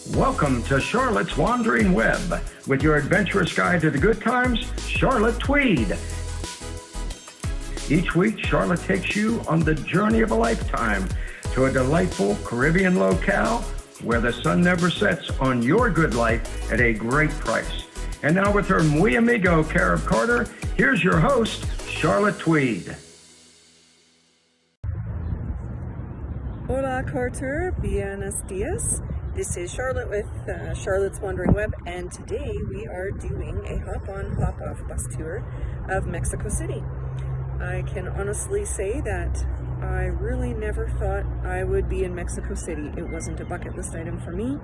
Welcome to Charlotte's Wandering Web with your adventurous guide to the good times, Charlotte Tweed. Each week, Charlotte takes you on the journey of a lifetime to a delightful Caribbean locale where the sun never sets on your good life at a great price. And now with her muy amigo, care of Carter, here's your host, Charlotte Tweed. Hola Carter, buenos dias. This is Charlotte with Charlotte's Wandering Web, and today we are doing a hop-on, hop-off bus tour of Mexico City. I can honestly say that I really never thought I would be in Mexico City. It wasn't a bucket list item for me,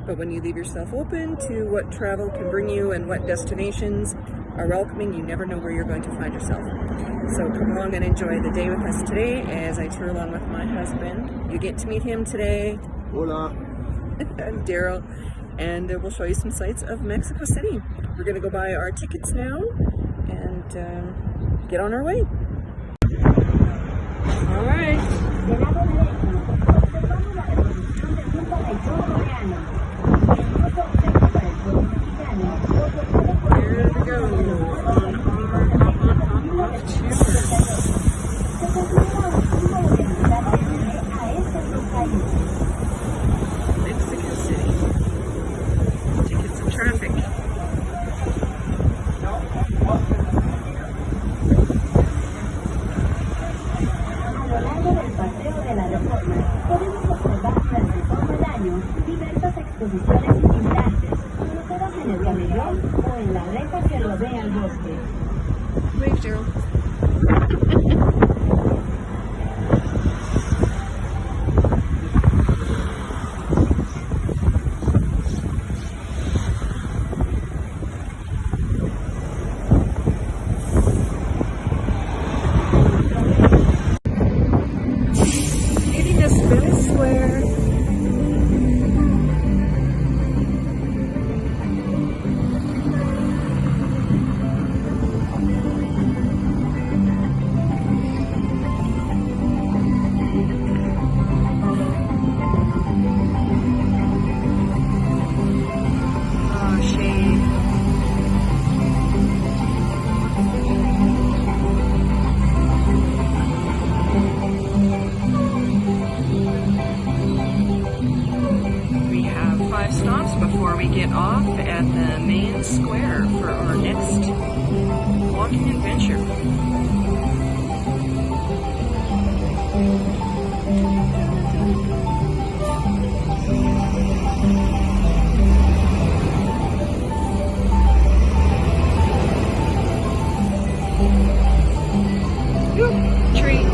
but when you leave yourself open to what travel can bring you and what destinations are welcoming, you never know where you're going to find yourself. So come along and enjoy the day with us today as I tour along with my husband. You get to meet him today. Hola. And Darryl, and we'll show you some sights of Mexico City. We're going to go buy our tickets now and get on our way. All right. Here we go on our hop-on tour. Mexico City. Tickets and traffic. A lo largo del paseo de la Reforma podemos observar durante todo el año diversas exposiciones itinerantes, colocadas en el camellón o en la reja que rodea el bosque. Wave, Darryl. Before we get off at the main square for our next walking adventure. Treat.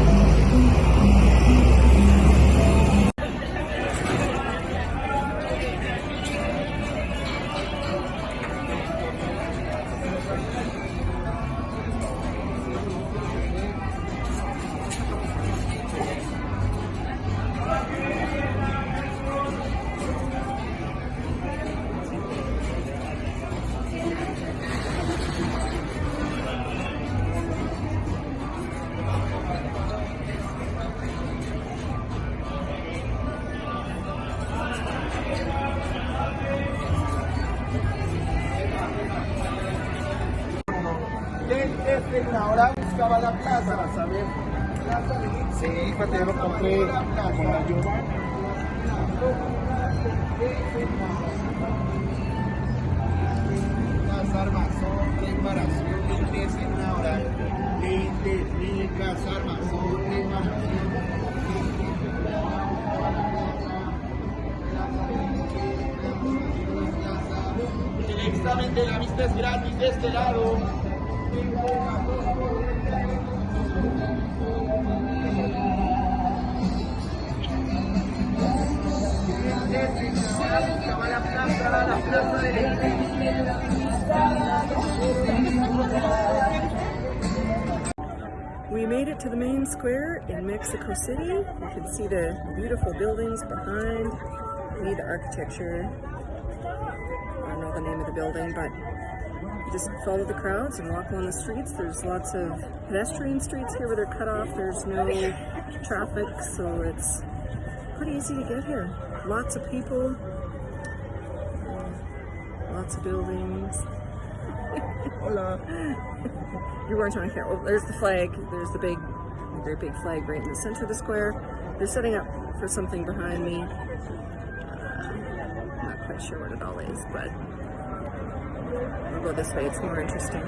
Ahora buscaba la plaza, ¿sabes? Sí, pues yo lo compré con la ayuda. Las armas son reparación, 10 en una hora. 20 las armas son reparación. El examen de la vista es gratis de este lado. We made it to the main square in Mexico City. You can see the beautiful buildings behind. See the architecture. I don't know the name of the building, but you just follow the crowds and walk along the streets. There's lots of pedestrian streets here where they're cut off. There's no traffic, so it's pretty easy to get here. Lots of people. Lots of buildings. Hola. You weren't on here. Oh, there's the flag. There's the great big flag right in the center of the square. They're setting up for something behind me. I'm not quite sure what it all is, but we'll go this way. It's more interesting.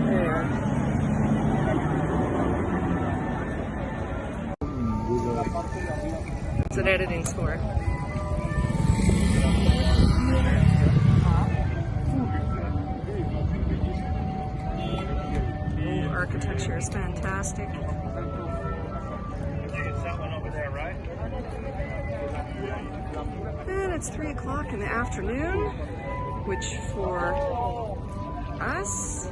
There. It's an editing score. Architecture is fantastic. And it's 3 o'clock in the afternoon, which for us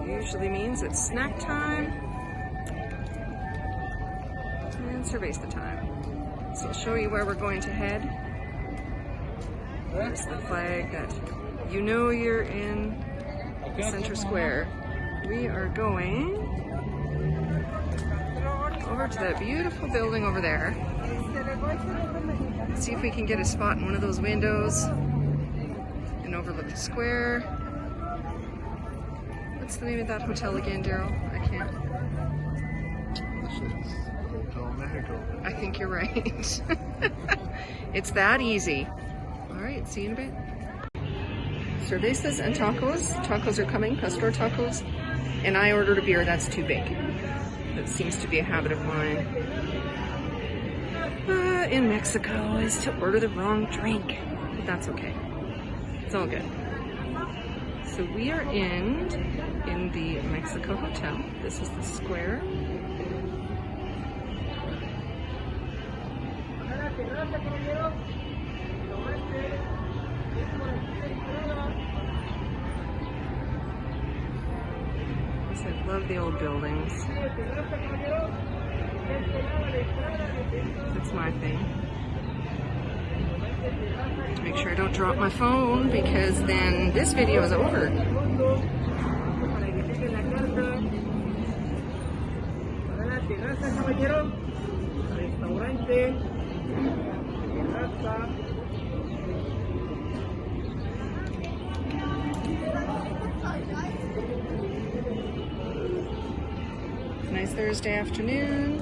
usually means it's snack time and cerveza time. So I'll show you where we're going to head. There's the flag that you know you're in Center Square. We are going over to that beautiful building over there. See if we can get a spot in one of those windows and overlook the square. What's the name of that hotel again, Darryl? I can't. I think you're right. It's that easy. All right, see you in a bit. Cervezas and tacos. Tacos are coming, pastor tacos. And I ordered a beer that's too big. That seems to be a habit of mine in Mexico, is to order the wrong drink. But that's okay. It's all good. So we are in the Mexico Hotel. This is the square. I love the old buildings. That's my thing. Make sure I don't drop my phone, because then this video is over. Nice Thursday afternoon.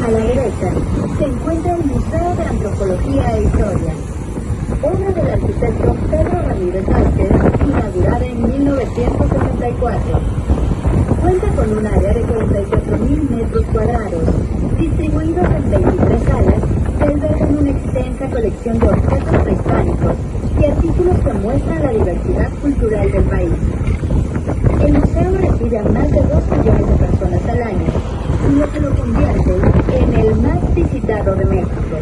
A la derecha se encuentra el Museo de Antropología e Historia, obra del arquitecto Pedro Ramírez Vázquez, inaugurada en 1964. Cuenta con un área de 44.000 metros cuadrados, distribuidos en 23 salas que albergan una extensa colección de objetos prehispánicos y artículos que muestran la diversidad cultural del país. El museo recibe a más de 2 millones de personas al año, lo que lo convierte en el más visitado de México.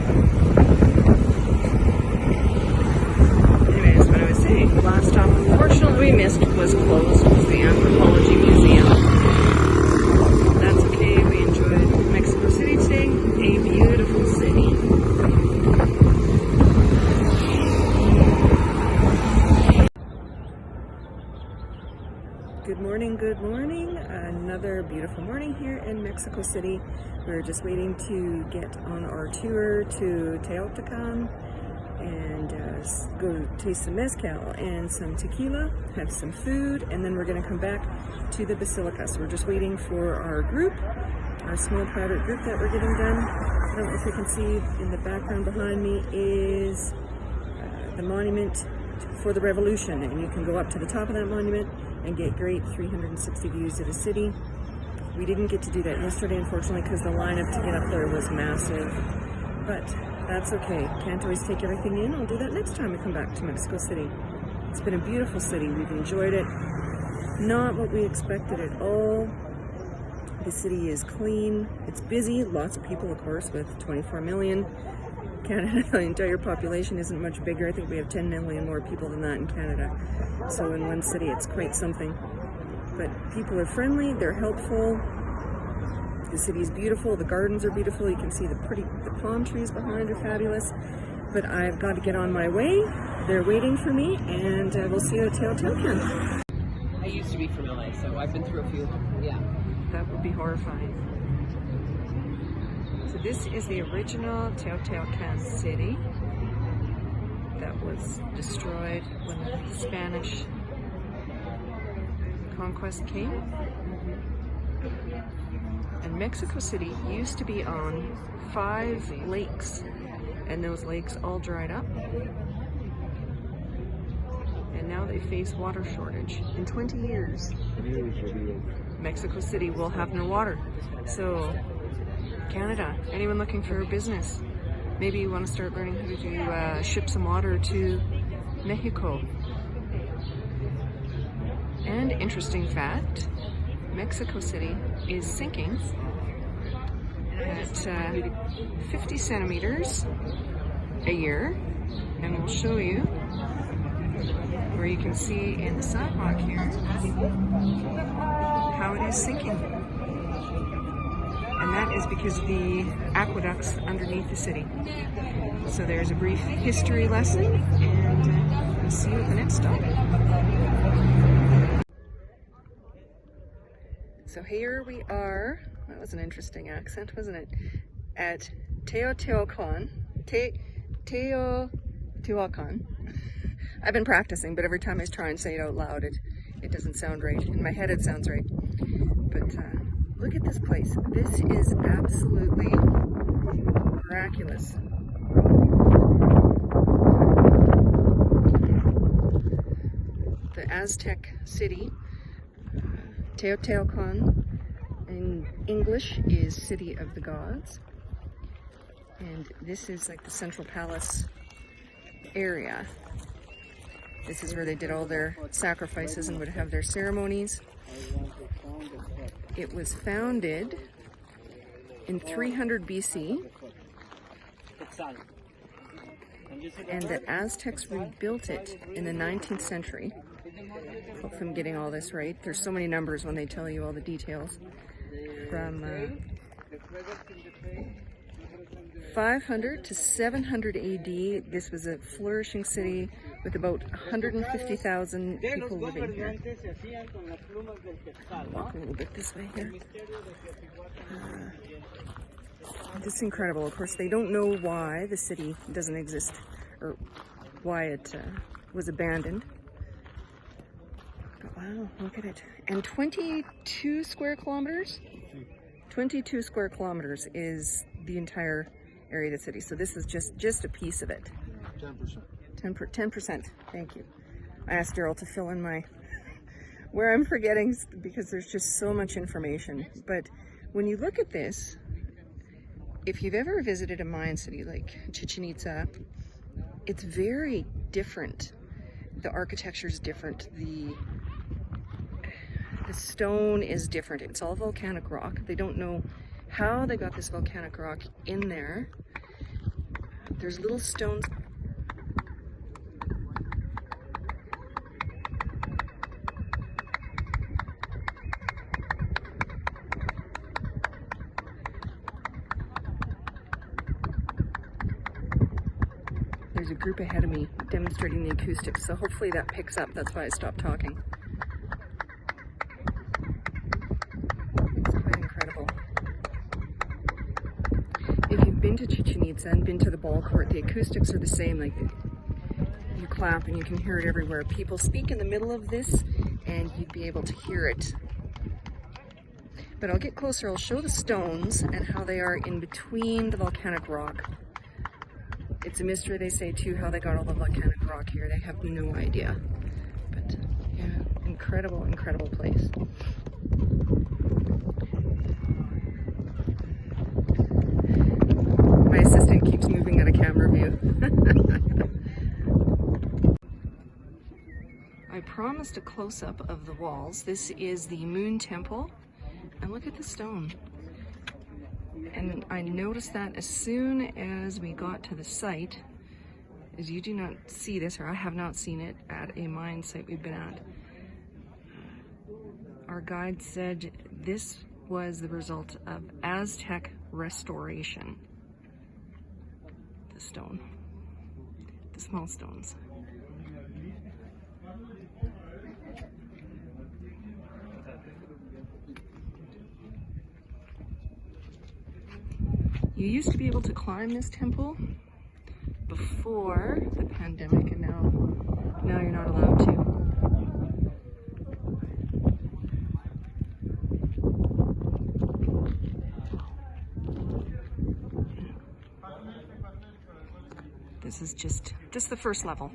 Anyways, what I was saying, the last stop unfortunately we missed was closed. It was the Anthropology Museum. That's okay, we enjoyed Mexico City today, a beautiful city. Good morning, good morning. Another beautiful morning here in Mexico City. We're just waiting to get on our tour to Teotihuacan and go taste some mezcal and some tequila, have some food, and then we're going to come back to the Basilica. So we're just waiting for our group, our small private group that we're getting done. I don't know if you can see in the background behind me is the monument for the Revolution, and you can go up to the top of that monument and get great 360 views of the city. We didn't get to do that yesterday, unfortunately, because the lineup to get up there was massive, but that's okay. Can't always take everything in. I'll do that next time we come back to Mexico City. It's been a beautiful city. We've enjoyed it. Not what we expected at all. The city is clean. It's busy. Lots of people, of course, with 24 million. Canada, the entire population isn't much bigger. I think we have 10 million more people than that in Canada. So in one city, it's quite something. But people are friendly, they're helpful. The city is beautiful, the gardens are beautiful, you can see the palm trees behind are fabulous. But I've got to get on my way. They're waiting for me, and we'll see you at Teotihuacan. I used to be from LA, so I've been through a few of them. Yeah. That would be horrifying. So this is the original Teotihuacan city that was destroyed when the Spanish conquest came. And Mexico City used to be on 5 lakes, and those lakes all dried up. And now they face water shortage. In 20 years, Mexico City will have no water. So, Canada, anyone looking for a business, maybe you want to start learning how to ship some water to Mexico. And interesting fact, Mexico City is sinking at 50 centimeters a year, and we'll show you where you can see in the sidewalk here how it is sinking. And that is because of the aqueducts underneath the city. So there's a brief history lesson, and we'll see you at the next stop. So here we are, that was an interesting accent, wasn't it? At Teotihuacan. Teotihuacan. I've been practicing, but every time I try and say it out loud, it doesn't sound right. In my head it sounds right. But look at this place. This is absolutely miraculous. The Aztec city, Teotihuacan, in English is City of the Gods. And this is like the central palace area. This is where they did all their sacrifices and would have their ceremonies. It was founded in 300 BC, and the Aztecs rebuilt it in the 19th century. Hope I'm getting all this right. There's so many numbers when they tell you all the details. From 500 to 700 AD, this was a flourishing city with about 150,000 people living here. I'll walk a little bit this way here. This is incredible. Of course, they don't know why the city doesn't exist or why it was abandoned. But wow, look at it. And 22 square kilometers? 22 square kilometers is the entire area of the city. So this is just a piece of it. 10%. 10%. Thank you. I asked Darryl to fill in my where I'm forgetting because there's just so much information. But when you look at this, if you've ever visited a Mayan city like Chichen Itza, it's very different. The architecture is different. The stone is different. It's all volcanic rock. They don't know how they got this volcanic rock in there. There's little stones. There's a group ahead of me demonstrating the acoustics, so hopefully that picks up. That's why I stopped talking. It's quite incredible. If you've been to Chichen Itza and been to the ball court, the acoustics are the same. Like, you clap and you can hear it everywhere. People speak in the middle of this and you'd be able to hear it. But I'll get closer. I'll show the stones and how they are in between the volcanic rock. It's a mystery, they say, too, how they got all the volcanic rock here. They have no idea. But, yeah, incredible, incredible place. My assistant keeps moving at a camera view. I promised a close-up of the walls. This is the Moon Temple. And look at the stone. And I noticed that as soon as we got to the site, as you do not see this, or I have not seen it at a mine site we've been at. Our guide said this was the result of Aztec restoration. The stone, the small stones. You used to be able to climb this temple before the pandemic, and now you're not allowed to. This is just the first level.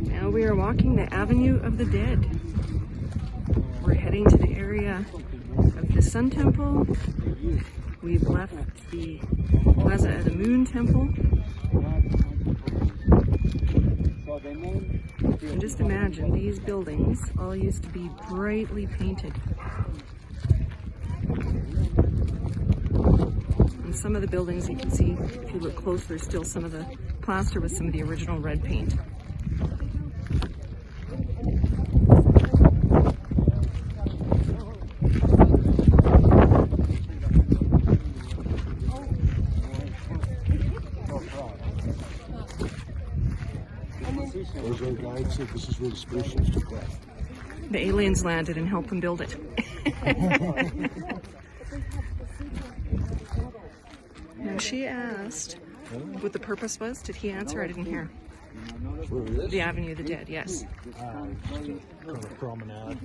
Now we are walking the Avenue of the Dead. We're heading to the area of the Sun Temple. We've left the Plaza of the Moon Temple. And just imagine, these buildings all used to be brightly painted. And some of the buildings, you can see, if you look close, there's still some of the plaster with some of the original red paint. Those old guides said this is where the spaceships took off. The aliens landed and helped them build it. Now she asked what the purpose was. Did he answer? I didn't hear. The Avenue of the Dead, yes. Kind of promenade.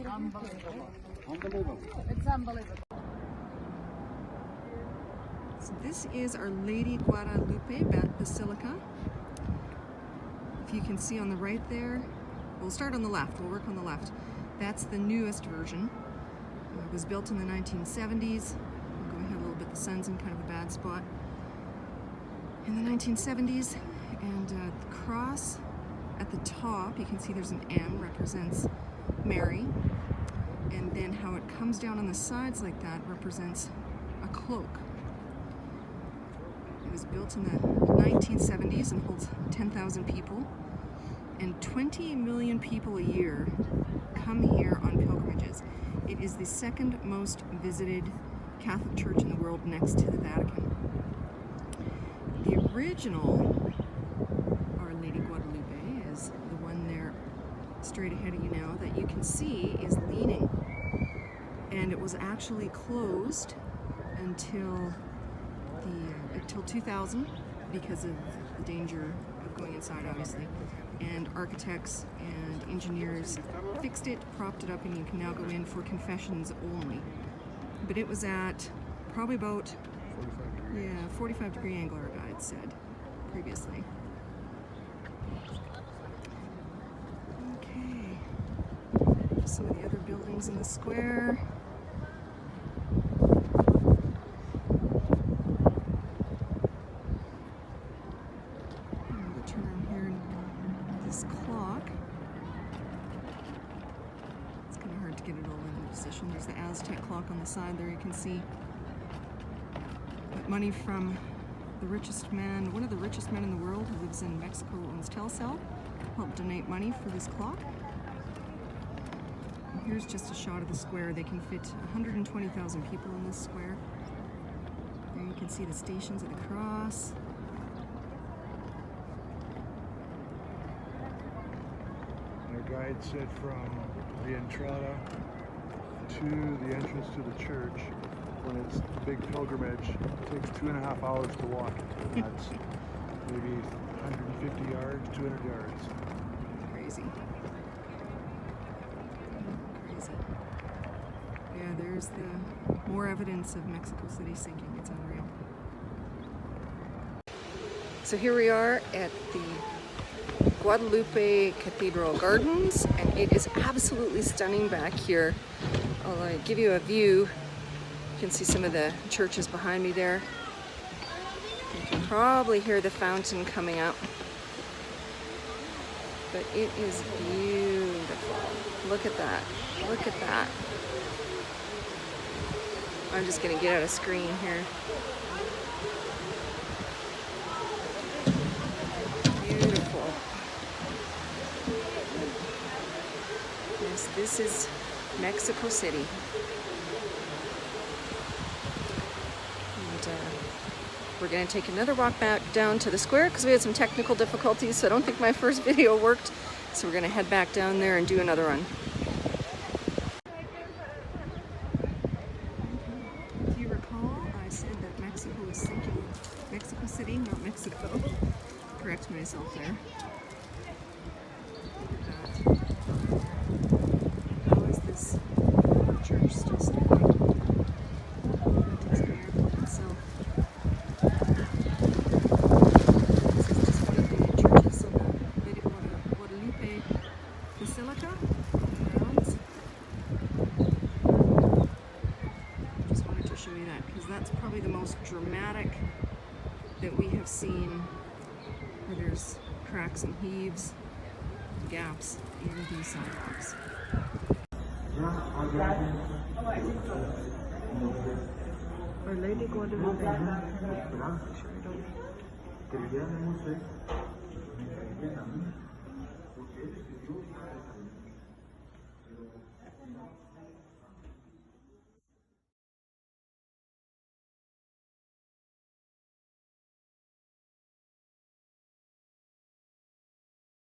It's unbelievable. So this is Our Lady Guadalupe Basilica. If you can see on the right there, we'll start on the left, we'll work on the left. That's the newest version. It was built in the 1970s. I'll go ahead a little bit, the sun's in kind of a bad spot. In the 1970s, and the cross at the top, you can see there's an M, represents Mary. And then how it comes down on the sides like that represents a cloak. It was built in the 1970s and holds 10,000 people. And 20 million people a year come here on pilgrimages. It is the second most visited Catholic church in the world, next to the Vatican. The original Our Lady Guadalupe is the one there straight ahead of you now that you can see is leaning. And it was actually closed until 2000 because of the danger of going inside, obviously. And architects and engineers fixed it, propped it up, and you can now go in for confessions only. But it was at probably about 45-degree angle, our guide said previously. Okay, some of the other buildings in the square. There's the Aztec clock on the side there, you can see. But money from the richest man, one of the richest men in the world who lives in Mexico, owns Telcel, helped donate money for this clock. And here's just a shot of the square. They can fit 120,000 people in this square. There you can see the Stations of the Cross. Our guide said from the entrada to the entrance to the church, when it's a big pilgrimage, it takes 2.5 hours to walk it. And that's maybe 150 yards, 200 yards. Crazy. Crazy. Yeah, there's the more evidence of Mexico City sinking. It's unreal. So here we are at the Guadalupe Cathedral Gardens, and it is absolutely stunning back here. I'll give you a view. You can see some of the churches behind me there. You can probably hear the fountain coming up. But it is beautiful. Look at that. Look at that. I'm just going to get out of screen here. Beautiful. Yes, this is Mexico City. And we're going to take another walk back down to the square because we had some technical difficulties, so I don't think my first video worked. So we're going to head back down there and do another run. If you recall, I said that Mexico was sinking. Mexico City, not Mexico. Correct myself there. How is this church still standing? It is the airport itself. This is just one of the churches of the Guadalupe Basilica on the grounds. Just wanted to show you that because that's probably the most dramatic that we have seen, where there's cracks and heaves, gaps in these sidewalks. Our Lady Guadalupe. Sure I don't.